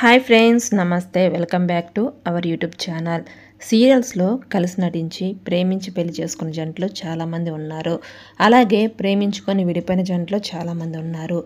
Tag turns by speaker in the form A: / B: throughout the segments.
A: Hi friends, నమస్తే. Welcome back to our YouTube channel. సీరియల్స్లో కలిసి నటించి ప్రేమించి పెళ్లి చేసుకున్న జంటలు చాలామంది ఉన్నారు. అలాగే ప్రేమించుకొని విడిపోయిన జంటలు చాలామంది ఉన్నారు.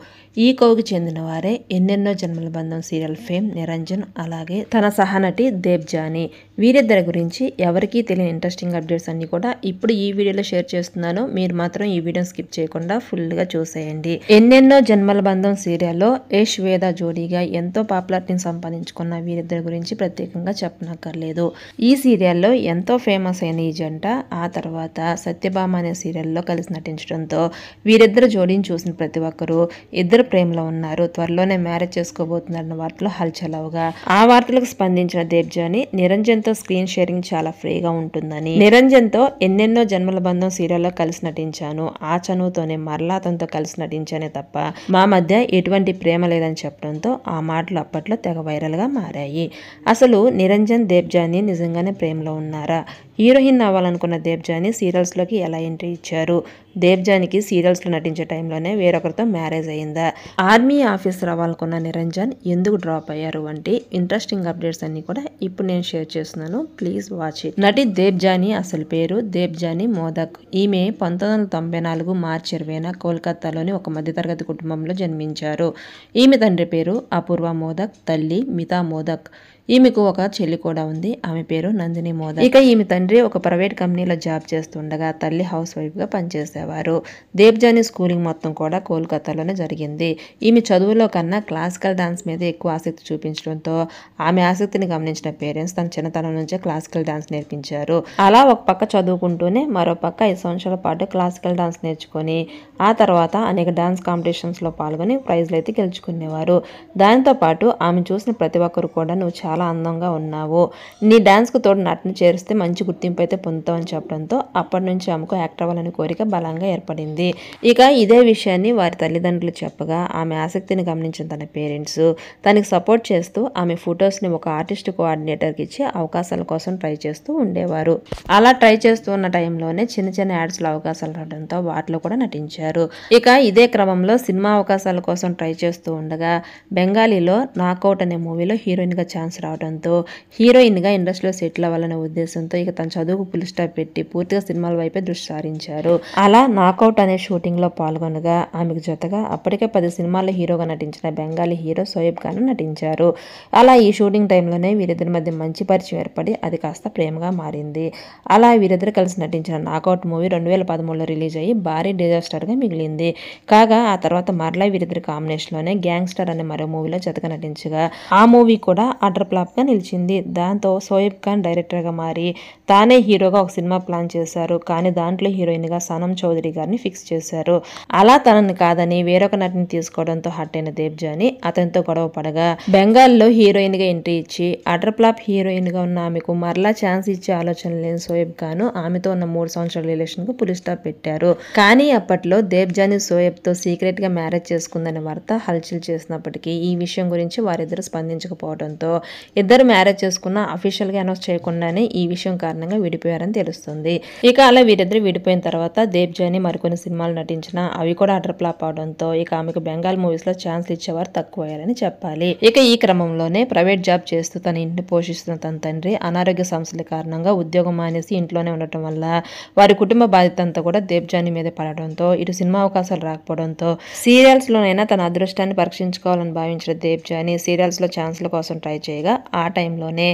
A: ఈ కోవకి చెందిన వారే ఎన్నెన్నో జన్మల బంధం సీరియల్ ఫేమ్ నిరంజన్, అలాగే తన సహనటి దేబ్జానీ. వీరిద్దరి గురించి ఎవరికీ తెలియని ఇంట్రెస్టింగ్ అప్డేట్స్ అన్ని కూడా ఇప్పుడు ఈ వీడియోలో షేర్ చేస్తున్నాను. మీరు మాత్రం ఈ వీడియోని స్కిప్ చేయకుండా ఫుల్గా చూసేయండి. ఎన్నెన్నో జన్మల బంధం సీరియల్లో యష్ వేద జోడీగా ఎంతో పాపులారిటీని సంపాదించుకున్న వీరిద్దరి గురించి ప్రత్యేకంగా చెప్పనక్కర్లేదు. ఈ సీరియల్లో ఎంతో ఫేమస్ అయిన ఈ జంట ఆ తర్వాత సత్యభామ అనే సీరియల్లో కలిసి నటించడంతో వీరిద్దరు జోడీని చూసిన ప్రతి ఒక్కరూ ఇద్దరు ప్రేమలో ఉన్నారు, త్వరలోనే మ్యారేజ్ చేసుకోబోతున్నారన్న వార్తలు హల్చలవుగా, ఆ వార్తలకు స్పందించిన దేబ్జానీ నిరంజన్ తో స్క్రీన్ షేరింగ్ చాలా ఫ్రీగా ఉంటుందని, నిరంజన్ తో ఎన్నెన్నో జన్మల బంధం సీరియల్లో కలిసి నటించాను, ఆ చనువుతోనే మరలా అతనితో కలిసి నటించానే తప్ప మా మధ్య ఎటువంటి ప్రేమ లేదని చెప్పడంతో ఆ మాటలు అప్పట్లో తెగ వైరల్ గా మారాయి. అసలు నిరంజన్ దేబ్జానీ నిజంగానే ప్రేమలో ఉన్నారా? హీరోయిన్ అవ్వాలనుకున్న దేబ్జానీ సీరియల్స్ లోకి ఎలా ఎంట్రీ ఇచ్చారు? దేబ్జానీకి సీరియల్స్ లో నటించే టైంలోనే వేరొకరితో మ్యారేజ్ అయిందా? ఆర్మీ ఆఫీసర్ అవ్వాలనుకున్న నిరంజన్ ఎందుకు డ్రాప్ అయ్యారు వంటి ఇంట్రెస్టింగ్ అప్డేట్స్ అన్ని కూడా ఇప్పుడు నేను షేర్ చేస్తున్నాను. Please watch it. నటి దేబ్జానీ అసలు పేరు దేబ్జానీ మోదక్. ఈమె 1994 మార్చి 20న కోల్కతాలోని ఒక మధ్యతరగతి కుటుంబంలో జన్మించారు. ఈమె తండ్రి పేరు అపూర్వ మోదక్, తల్లి మితా మోదక్. ఈమెకు ఒక చెల్లి కూడా ఉంది. ఆమె పేరు నందిని మోదక్. ఇక ఈమె తండ్రి ఒక ప్రైవేట్ కంపెనీలో జాబ్ చేస్తుండగా తల్లి హౌస్ వైఫ్ గా పనిచేసేవారు. దేబ్జానీ స్కూలింగ్ మొత్తం కూడా కోల్కతాలోనే జరిగింది. ఈమె చదువులో కన్నా క్లాసికల్ డాన్స్ మీద ఎక్కువ ఆసక్తి చూపించడంతో ఆమె ఆసక్తిని గమనించిన పేరెంట్స్ తన చిన్నతనం నుంచే క్లాసికల్ డాన్స్ నేర్పించారు. అలా ఒక పక్క చదువుకుంటూనే మరో పక్క 5 సంవత్సరాల పాటు క్లాసికల్ డాన్స్ నేర్చుకొని ఆ తర్వాత అనేక డాన్స్ కాంపిటీషన్స్ లో పాల్గొని ప్రైజ్లు అయితే గెలుచుకునేవారు. దానితో పాటు ఆమె చూసిన ప్రతి ఒక్కరు కూడా నువ్వు చాలా అందంగా ఉన్నావు, నీ డాన్స్ కు తోడు నటన చేరిస్తే మంచి గుర్తింపు అయితే పొందుతావని చెప్పడంతో అప్పటి నుంచి ఆమెకు యాక్టర్ అవ్వాలని కోరిక బలంగా ఏర్పడింది. ఇక ఇదే విషయాన్ని వారి తల్లిదండ్రులు చెప్పగా ఆమె ఆసక్తిని గమనించిన తన పేరెంట్స్ తనకి సపోర్ట్ చేస్తూ ఆమె ఫొటోస్ ని ఒక ఆర్టిస్ట్ కోఆర్డినేటర్కి ఇచ్చి అవకాశాల కోసం ట్రై చేస్తూ ఉండేవారు. అలా ట్రై చేస్తూ ఉన్న టైంలోనే చిన్న చిన్న యాడ్స్ లో అవకాశాలు రావడంతో వాటిలో కూడా నటించారు. ఇక ఇదే క్రమంలో సినిమా అవకాశాల కోసం ట్రై చేస్తూ ఉండగా బెంగాలీలో నాకౌట్ అనే మూవీలో హీరోయిన్ గా ఛాన్స్ రావడంతో హీరోయిన్ గా ఇండస్ట్రీలో సెటిల్ అవ్వాలనే ఉద్దేశంతో ఇక తన చదువుకు ఫుల్ స్టాప్ పెట్టి పూర్తిగా సినిమాల వైపే దృష్టి సారించారు. అలా నాకౌట్ అనే షూటింగ్ లో పాల్గొనగా ఆమెకు జతగా అప్పటికే 10 సినిమాల్లో హీరోగా నటించిన బెంగాలీ హీరో షోయబ్ ఖాన్ నటించారు. అలా ఈ షూటింగ్ టైంలోనే వీరిద్దరి మధ్య మంచి పరిచయం ఏర్పడి అది కాస్త ప్రేమగా మారింది. అలా వీరిద్దరు కలిసి నటించిన నాకౌట్ మూవీ 2013లో రిలీజ్ అయ్యి భారీ డిజాస్టర్ గా మిగిలింది. కాగా ఆ తర్వాత మరలా వీరిద్దరి కాంబినేషన్ లోనే గ్యాంగ్స్టర్ అనే మరో మూవీలో జతగా నటించగా ఆ మూవీ కూడా అటర్ ఫ్లాప్ గా నిలిచింది. దాంతో షోయబ్ ఖాన్ డైరెక్టర్ గా మారి తానే హీరోగా ఒక సినిమా ప్లాన్ చేశారు. కానీ దాంట్లో హీరోయిన్ గా సనం చౌదరి గారిని ఫిక్స్ చేశారు. అలా తనని కాదని వేరొక నటిని తీసుకోవడంతో హట్ అయిన దేబ్జానీ అతనితో గొడవ పడగా బెంగాల్లో హీరోయిన్ గా ఎంట్రీ ఇచ్చి అటర్ ఫ్లాప్ హీరోయిన్ గా ఉన్న ఆమెకు మరలా ఛాన్స్ ఇచ్చే ఆలోచన లేని షోయబ్ ఖాన్ ఆమెతో ఉన్న 3 సంవత్సరాల రిలేషన్ కు ఫుల్ స్టాప్ పెట్టారు. కానీ అప్పట్లో దేబ్జానీ షోయబ్ తో సీక్రెట్ గా మ్యారేజ్ చేసుకుందనే వార్త హల్చల్ చేసినప్పటికీ ఈ విషయం గురించి వారిద్దరు స్పందించకపోవడంతో ఇద్దరు మ్యారేజ్ చేసుకున్న అఫీషియల్ గా అనౌన్స్ చేయకుండానే ఈ విషయం కారణంగా విడిపోయారని తెలుస్తుంది. ఇక అలా వీరిద్దరు విడిపోయిన తర్వాత దేబ్జానీ మరికొన్ని సినిమాలు నటించినా అవి కూడా అటర్ ఫ్లాప్ అవడంతో ఇక ఆమెకు బెంగాల్ మూవీస్ లో ఛాన్స్ ఇచ్చేవారు తక్కువయ్యారని చెప్పాలి. ఇక ఈ క్రమంలోనే ప్రైవేట్ జాబ్ చేస్తూ తన ఇంటిని పోషిస్తున్న తన తండ్రి అనారోగ్య సమస్యల కారణంగా ఉద్యోగం మానేసి ఇంట్లోనే ఉండటం వల్ల వారి కుటుంబ బాధ్యత అంతా కూడా దేబ్జానీ మీద పడడంతో ఇటు సినిమా అవకాశాలు రాకపోవడంతో సీరియల్స్ లోనైనా తన అదృష్టాన్ని పరీక్షించుకోవాలని భావించిన దేబ్జానీ సీరియల్స్ లో ఛాన్స్ల కోసం ట్రై చేయగా ఆ టైంలోనే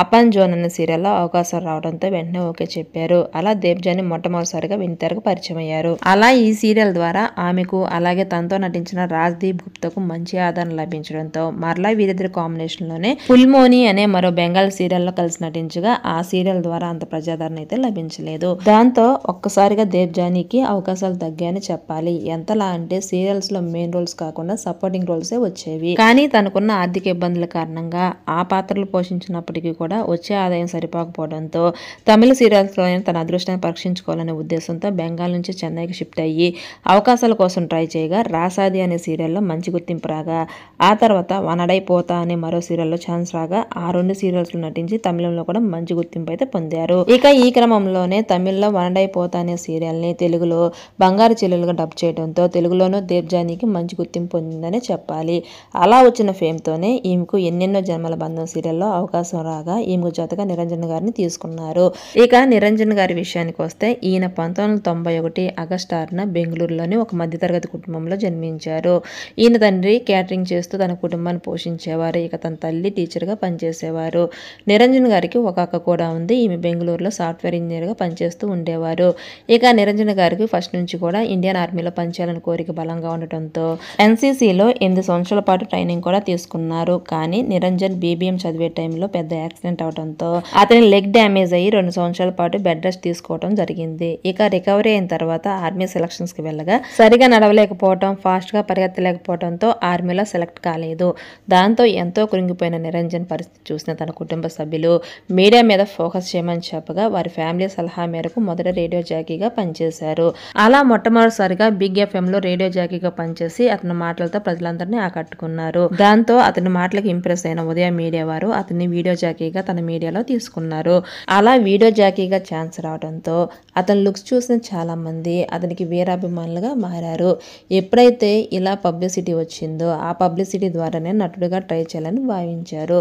A: అపాన్ జోన్ అనే సీరియల్లో అవకాశాలు రావడంతో వెంటనే ఓకే చెప్పారు. అలా దేబ్జానీ మొట్టమొదటిసారిగా వెండితెరకు పరిచయం అయ్యారు. అలా ఈ సీరియల్ ద్వారా ఆమెకు అలాగే తనతో నటించిన రాజ్దీప్ గుప్తాకు మంచి ఆదరణ లభించడంతో మరలా వీరిద్దరి కాంబినేషన్ లోనే ఫుల్మోని అనే మరో బెంగాల్ సీరియల్లో కలిసి నటించగా ఆ సీరియల్ ద్వారా అంత ప్రజాదరణ అయితే లభించలేదు. దాంతో ఒక్కసారిగా దేబ్జానీకి అవకాశాలు తగ్గాయని చెప్పాలి. ఎంతలా అంటే సీరియల్స్ లో మెయిన్ రోల్స్ కాకుండా సపోర్టింగ్ రోల్సే వచ్చేవి. కానీ తనకున్న ఆర్థిక ఇబ్బందుల కారణంగా ఆ పాత్రలు పోషించినప్పటికీ కూడా వచ్చే ఆదాయం సరిపోకపోవడంతో తమిళ సీరియల్స్లోనే తన అదృష్టాన్ని పరీక్షించుకోవాలనే ఉద్దేశంతో బెంగాల్ నుంచి చెన్నైకి షిఫ్ట్ అయ్యి అవకాశాల కోసం ట్రై చేయగా రాసాది అనే సీరియల్లో మంచి గుర్తింపు రాగా, ఆ తర్వాత వనడైపోతా అనే మరో సీరియల్లో ఛాన్స్ రాగా ఆ 2 సీరియల్స్లో నటించి తమిళంలో కూడా మంచి గుర్తింపు అయితే పొందారు. ఇక ఈ క్రమంలోనే తమిళ్లో వనడైపోతా అనే సీరియల్ని తెలుగులో బంగారు చెల్లెలుగా డబ్ చేయడంతో తెలుగులోనూ దేవ్జానీకి మంచి గుర్తింపు పొందిందనే చెప్పాలి. అలా వచ్చిన ఫేమ్తోనే ఈమెకు ఎన్నెన్నో జన్మల బంధం సీరియల్లో అవకాశం రాగా ఈమెకు జతగా నిరంజన్ గారిని తీసుకున్నారు. ఇక నిరంజన్ గారి విషయానికి వస్తే ఈయన 1991 ఆగస్టు 6న బెంగళూరులోని ఒక మధ్యతరగతి కుటుంబంలో జన్మించారు. ఈయన తండ్రి క్యాటరింగ్ చేస్తూ తన కుటుంబాన్ని పోషించేవారు. ఇక తన తల్లి టీచర్గా పనిచేసేవారు. నిరంజన్ గారికి ఒక అక్క కూడా ఉంది. ఈమె బెంగళూరులో సాఫ్ట్వేర్ ఇంజనీర్గా పనిచేస్తూ ఉండేవారు. ఇక నిరంజన్ గారికి ఫస్ట్ నుంచి కూడా ఇండియన్ ఆర్మీలో పనిచేయాలని కోరిక బలంగా ఉండటంతో ఎన్సీసీలో 8 సంవత్సరాల పాటు ట్రైనింగ్ కూడా తీసుకున్నారు. కానీ నిరంజన్ బీబీఎం చదివే టైంలో పెద్ద యాక్సిడెంట్ అవడంతో అతని లెగ్ డ్యామేజ్ అయ్యి 2 సంవత్సరాల పాటు బెడ్ రెస్ట్ తీసుకోవడం జరిగింది. ఇక రికవరీ అయిన తర్వాత ఆర్మీ సెలక్షన్స్కి వెళ్ళగా సరిగా నడవలేకపోవడం, ఫాస్ట్గా పరిగెత్తలేకపోవడంతో ఆర్మీలో సెలెక్ట్ కాలేదు. దాంతో ఎంతో కృంగిపోయిన నిరంజన్ పరిస్థితి చూసిన తన కుటుంబ సభ్యులు మీడియా మీద ఫోకస్ చేయమని చెప్పగా వారి ఫ్యామిలీ సలహా మేరకు మొదట రేడియో జాకీగా పనిచేశారు. అలా మొట్టమొదటిసారిగా బిగ్ ఎఫ్ఎంలో రేడియో జాకీగా పనిచేసి అతని మాటలతో ప్రజలందరినీ ఆకట్టుకున్నారు. దాంతో అతని మాటలకు ఇంప్రెస్ అయిన ఉదయ మీడియా వారు అతన్ని వీడియో జాకీగా తన మీడియాలో తీసుకున్నారు. అలా వీడియో జాకీగా ఛాన్స్ రావడంతో అతని లుక్స్ చూసిన చాలా మంది అతనికి వీరాభిమానులుగా మారారు. ఎప్పుడైతే ఇలా పబ్లిసిటీ వచ్చిందో ఆ పబ్లిసిటీ ద్వారానే నటుడిగా ట్రై చేయాలని భావించారు.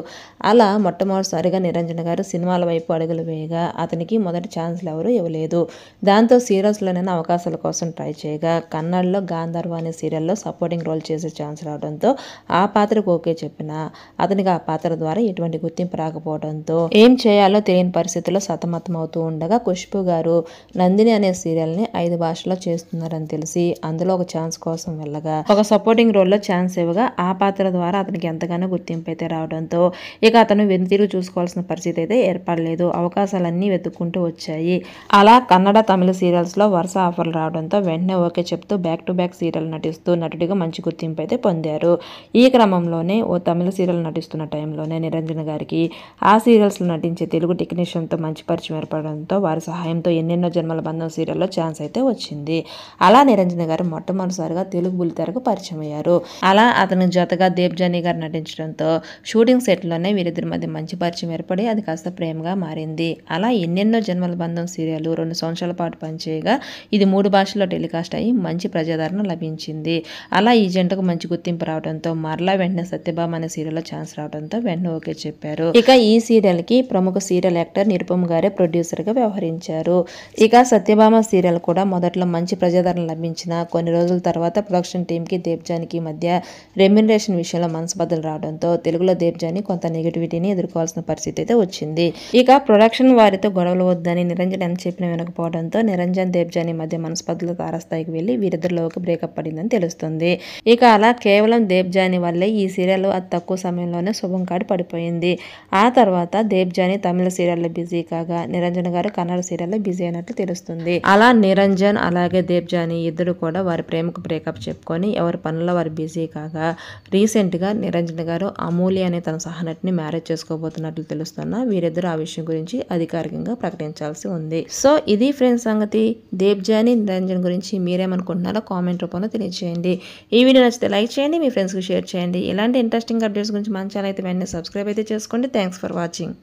A: అలా మొట్టమొదటిసారిగా నిరంజన్ గారు సినిమాల వైపు అడుగులు వేయగా అతనికి మొదటి ఛాన్స్లు ఎవరు ఇవ్వలేదు. దాంతో సీరియల్స్లోనైనా అవకాశాల కోసం ట్రై చేయగా కన్నడలో గాంధర్వ అనే సీరియల్లో సపోర్టింగ్ రోల్ చేసే ఛాన్స్ రావడంతో ఆ పాత్రకు ఓకే చెప్పినా అతనికి ఆ పాత్ర ద్వారా ఎటువంటి గుర్తింపు రాకపోవడంతో ఏం చేయాలో తెలియని పరిస్థితుల్లో సతమతం అవుతూ ఉండగా ఖుష్బూ గారు నందిని అనే సీరియల్ని 5 భాషల్లో చేస్తున్నారని తెలిసి అందులో ఒక ఛాన్స్ కోసం వెళ్ళగా ఒక సపోర్టింగ్ రోల్లో ఛాన్స్ ఇవ్వగా ఆ పాత్ర ద్వారా అతనికి ఎంతగానో గుర్తింపు అయితే రావడంతో ఇక అతను వెనుతిరుగు చూసుకోవాల్సిన పరిస్థితి అయితే ఏర్పడలేదు. అవకాశాలన్నీ వెతుక్కుంటూ వచ్చాయి. అలా కన్నడ తమిళ సీరియల్స్లో వరుస ఆఫర్లు రావడంతో వెంటనే ఓకే చెప్తూ బ్యాక్ టు బ్యాక్ సీరియల్ నటిస్తూ నటుడిగా మంచి గుర్తింపు అయితే పొందారు. ఈ క్రమంలోనే ఓ తమిళ సీరియల్ నటిస్తున్న టైంలోనే నిరంజన్ గారికి ఆ సీరియల్స్లో నటించే తెలుగు టెక్నీషియన్తో మంచి పరిచయం ఏర్పడడంతో వారి సహాయంతో ఎన్నెన్నో జన్మల బంధం సీరియల్లో ఛాన్స్ అయితే వచ్చింది. అలా నిరంజన్ గారు మొట్టమొదటిసారిగా తెలుగు బుల్లితెరకు పరిచయం అయ్యారు. అలా అతను జతగా దేవ్జానీ గారు నటించడంతో షూటింగ్ సెట్లోనే వీరిద్దరి మధ్య మంచి పరిచయం ఏర్పడి అది కాస్త ప్రేమగా మారింది. అలా ఎన్నెన్నో జన్మల బంధం సీరియల్ 2 సంవత్సరాల పాటు పనిచేయగా ఇది 3 భాషల్లో టెలికాస్ట్ అయ్యి మంచి ప్రజాదరణ లభించింది. అలా ఈ జంటకు మంచి గుర్తింపు రావడంతో మరలా వెంటనే సత్యభామ అనే సీరియల్లో ఛాన్స్ రావడంతో వెంటనే ఓకే చెప్పారు. ఇక ఈ సీరియల్ కి ప్రముఖ సీరియల్ యాక్టర్ నిరుపమ్ గారే ప్రొడ్యూసర్ గా వ్యవహరించారు. ఇక సత్యభామ సీరియల్ కూడా మొదట్లో మంచి ప్రజాదరణ లభించిన కొన్ని రోజుల తర్వాత ప్రొడక్షన్ టీమ్ కి దేవ్జానీకి మధ్య రెమ్యునరేషన్ విషయంలో మనస్పర్ధలు రావడంతో తెలుగులో దేవ్జానీ కొంత నెగిటివిటీని ఎదుర్కోవాల్సిన పరిస్థితి అయితే వచ్చింది. ఇక ప్రొడక్షన్ వారితో గొడవలు వద్దని నిరంజన్ ఎంత చెప్పినా వినకపోవడంతో నిరంజన్ దేవ్జానీ మధ్య మనస్పర్ధలు తారస్థాయికి వెళ్లి వీరిద్దరిలోకి బ్రేకప్ పడిందని తెలుస్తుంది. ఇక అలా కేవలం దేవ్జానీ వల్లే ఈ సీరియల్ అతి తక్కువ సమయంలోనే శుభం కాడి పడిపోయింది. ఆ తర్వాత దేవ్జానీ తమిళ సీరియల్లో బిజీ కాగా నిరంజన్ గారు కన్నడ సీరియల్లో బిజీ అయినట్లు తెలుస్తుంది. అలా నిరంజన్ అలాగే దేవ్జానీ ఇద్దరు కూడా వారి ప్రేమకు బ్రేకప్ చెప్పుకొని ఎవరి పనుల్లో వారు బిజీ కాగా రీసెంట్ గా నిరంజన్ గారు అమూల్య అనే తన సహనటిని మ్యారేజ్ చేసుకోబోతున్నట్లు తెలుస్తున్న వీరిద్దరు ఆ విషయం గురించి అధికారికంగా ప్రకటించాల్సి ఉంది. సో ఇది ఫ్రెండ్స్ సంగతి. దేవ్జానీ నిరంజన్ గురించి మీరేమనుకుంటున్నారో కామెంట్ రూపంలో తెలియజేయండి. ఈ వీడియో నచ్చితే లైక్ చేయండి, మీ ఫ్రెండ్స్కి షేర్ చేయండి. ఇలాంటి ఇంట్రెస్టింగ్ అప్డేట్స్ గురించి మన ఛానల్ అయితే వెంటనే సబ్స్క్రైబ్ అయితే చేసుకోండి. Thanks for watching.